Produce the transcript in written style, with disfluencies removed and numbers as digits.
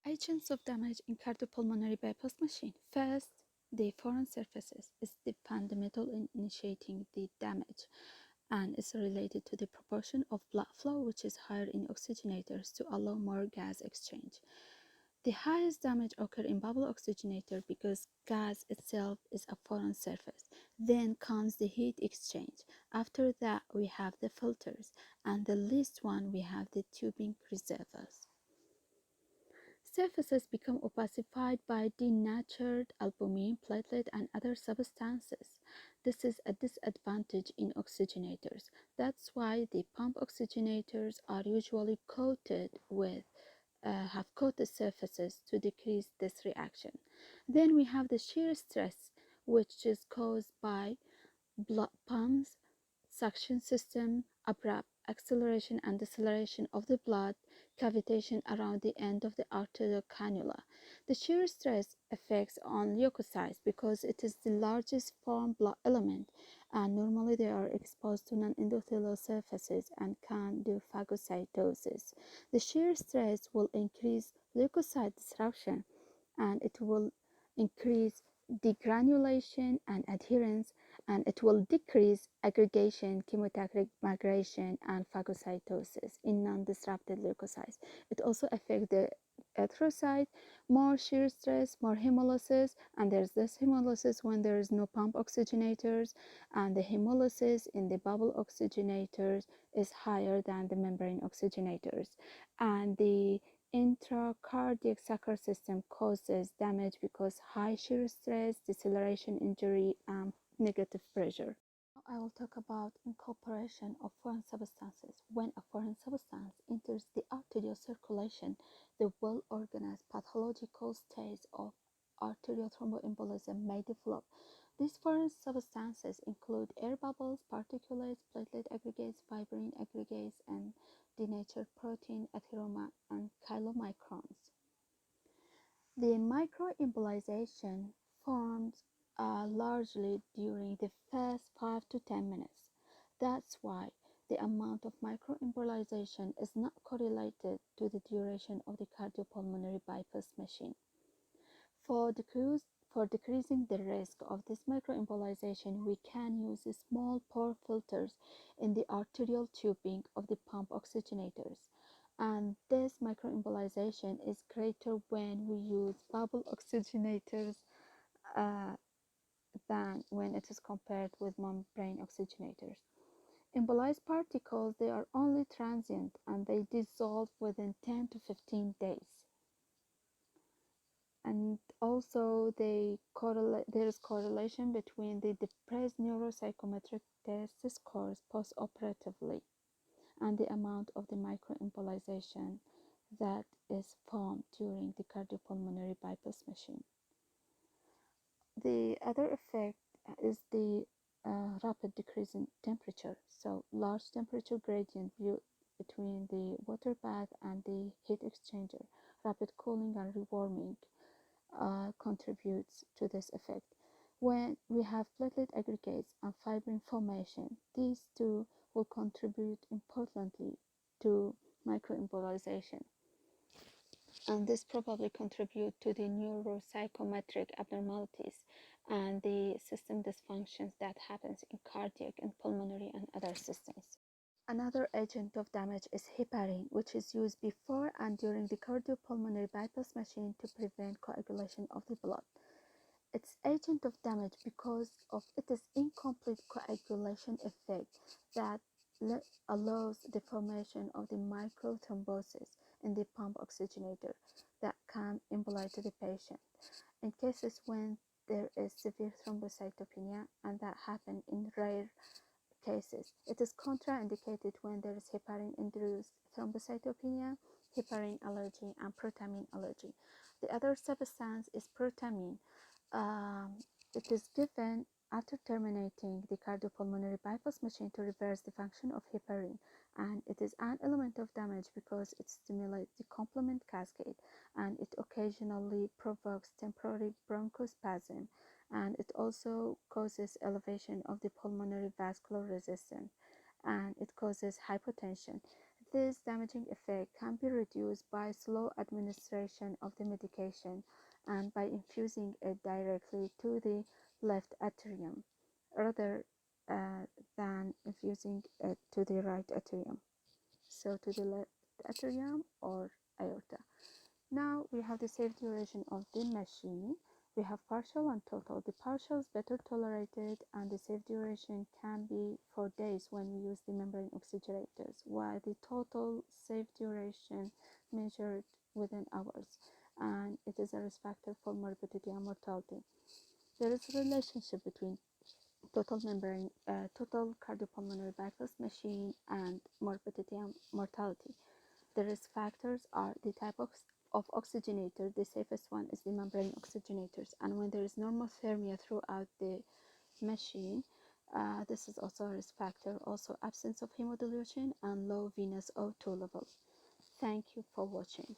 Agents of damage in cardiopulmonary bypass machine. First, the foreign surfaces is the fundamental in initiating the damage and is related to the proportion of blood flow which is higher in oxygenators to allow more gas exchange. The highest damage occurs in bubble oxygenator because gas itself is a foreign surface. Then comes the heat exchange. After that we have the filters, and the least one we have the tubing reservoirs. Surfaces become opacified by denatured albumin, platelet, and other substances. This is a disadvantage in oxygenators. That's why the pump oxygenators are usually coated with have coated surfaces to decrease this reaction. Then we have the shear stress, which is caused by blood pumps, suction system, abrupt acceleration and deceleration of the blood, cavitation around the end of the arterial cannula. The shear stress affects on leukocytes because it is the largest foreign blood element, and normally they are exposed to non-endothelial surfaces and can do phagocytosis. The shear stress will increase leukocyte disruption, and it will increase degranulation and adherence, and it will decrease aggregation, chemotactic migration, and phagocytosis in non-disrupted leukocytes. It also affects the erythrocyte, more shear stress, more hemolysis, and there's less hemolysis when there is no pump oxygenators, and the hemolysis in the bubble oxygenators is higher than the membrane oxygenators, and the intracardiac sucker system causes damage because high shear stress, deceleration injury, and negative pressure. Now I will talk about incorporation of foreign substances. When a foreign substance enters the arterial circulation, the well-organized pathological stage of arterial thromboembolism may develop. These foreign substances include air bubbles, particulates, platelet aggregates, fibrin aggregates, and denatured protein, atheroma, and chylomicrons. The microembolization forms largely during the first 5 to 10 minutes. That's why the amount of microembolization is not correlated to the duration of the cardiopulmonary bypass machine. For decreasing the risk of this microembolization, we can use small pore filters in the arterial tubing of the pump oxygenators. And this microembolization is greater when we use bubble oxygenators uh, than when it is compared with membrane oxygenators. Embolized particles, they are only transient and they dissolve within 10 to 15 days. And also there is correlation between the depressed neuropsychometric test scores post-operatively and the amount of the microembolization that is formed during the cardiopulmonary bypass machine. The other effect is the rapid decrease in temperature. So large temperature gradient between the water bath and the heat exchanger, rapid cooling and rewarming contributes to this effect. When we have platelet aggregates and fibrin formation, these two will contribute importantly to microembolization, and this probably contribute to the neuropsychometric abnormalities and the system dysfunctions that happens in cardiac and pulmonary and other systems. Another agent of damage is heparin, which is used before and during the cardiopulmonary bypass machine to prevent coagulation of the blood. It's agent of damage because of its incomplete coagulation effect that allows the formation of the microthrombosis in the pump oxygenator that can embolize the patient. In cases when there is severe thrombocytopenia, and that happens in rare cases, it is contraindicated when there is heparin-induced thrombocytopenia, heparin allergy, and protamine allergy. The other substance is protamine. It is given after terminating the cardiopulmonary bypass machine to reverse the function of heparin, and it is an element of damage because it stimulates the complement cascade, and it occasionally provokes temporary bronchospasm, and it also causes elevation of the pulmonary vascular resistance, and it causes hypotension. This damaging effect can be reduced by slow administration of the medication and by infusing it directly to the left atrium rather than infusing it to the right atrium. So to the left atrium or aorta. Now we have the safe duration of the machine. We have partial and total. The partial is better tolerated and the safe duration can be for days when we use the membrane oxygenators, while the total safe duration measured within hours, and it is a risk factor for morbidity and mortality. There is a relationship between total cardiopulmonary bypass machine and morbidity and mortality. The risk factors are the type of oxygenator. The safest one is the membrane oxygenators, and when there is normothermia throughout the machine, this is also a risk factor. Also, absence of hemodilution and low venous O2 levels. Thank you for watching.